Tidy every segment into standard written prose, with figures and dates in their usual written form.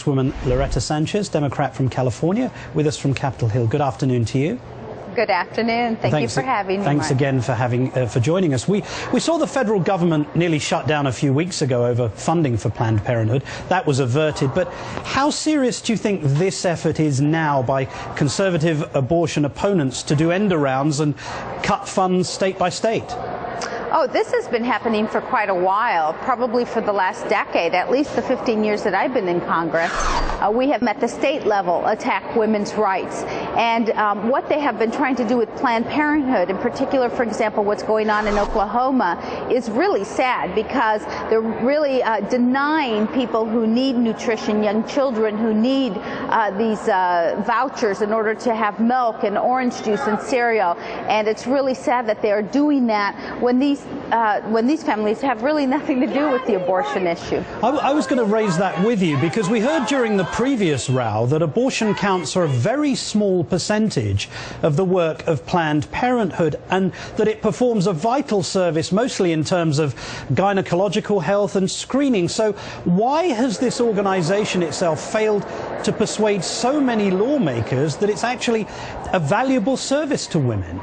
Congresswoman Loretta Sanchez, Democrat from California, with us from Capitol Hill. Good afternoon to you. Good afternoon. Thank you for having me. Thanks Mark. again for joining us. We saw the federal government nearly shut down a few weeks ago over funding for Planned Parenthood. That was averted. But how serious do you think this effort is now by conservative abortion opponents to do end arounds and cut funds state by state? Oh, this has been happening for quite a while, probably for the last decade, at least the 15 years that I've been in Congress. We have at the state level attacked women's rights. And what they have been trying to do with Planned Parenthood, in particular, for example, what's going on in Oklahoma, is really sad because they're really denying people who need nutrition, young children who need these vouchers in order to have milk and orange juice and cereal. And it's really sad that they are doing that when these families have really nothing to do with the abortion issue. I was going to raise that with you because we heard during the previous row that abortion counts are a very small percentage of the work of Planned Parenthood and that it performs a vital service mostly in terms of gynecological health and screening. So why has this organization itself failed to persuade so many lawmakers that it's actually a valuable service to women?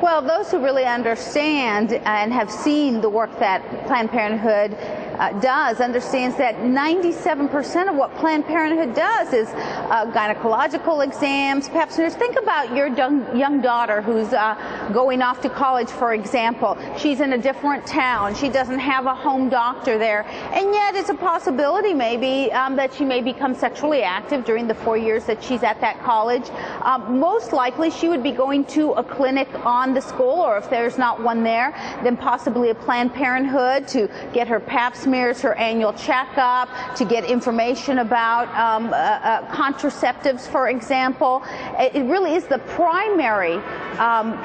Well, those who really understand and have seen the work that Planned Parenthood does understands that 97% of what Planned Parenthood does is gynecological exams, pap smears. Think about your young daughter who's going off to college, for example. She's in a different town. She doesn't have a home doctor there. And yet it's a possibility maybe that she may become sexually active during the 4 years that she's at that college. Most likely she would be going to a clinic on the school, or if there's not one there, then possibly a Planned Parenthood to get her pap smears, her annual checkup, to get information about contraceptives, for example. It really is the primary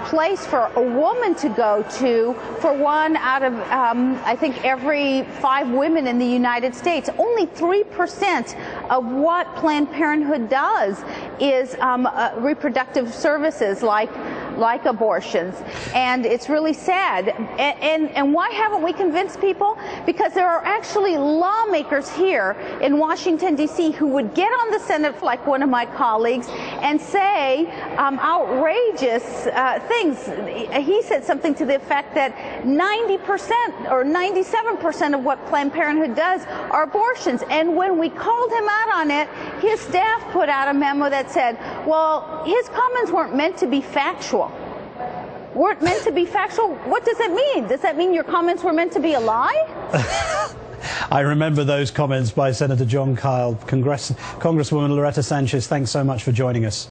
place for a woman to go to for one out of, I think, every 5 women in the United States. Only 3% of what Planned Parenthood does is reproductive services like abortions, and it's really sad. And why haven't we convinced people? Because there are actually lawmakers here in Washington, D.C. who would get on the Senate, like one of my colleagues, and say outrageous things. He said something to the effect that 90% or 97% of what Planned Parenthood does are abortions. And when we called him out on it, his staff put out a memo that said, well, his comments weren't meant to be factual. Weren't meant to be factual? What does that mean? Does that mean your comments were meant to be a lie? I remember those comments by Senator John Kyle. Congresswoman Loretta Sanchez, thanks so much for joining us.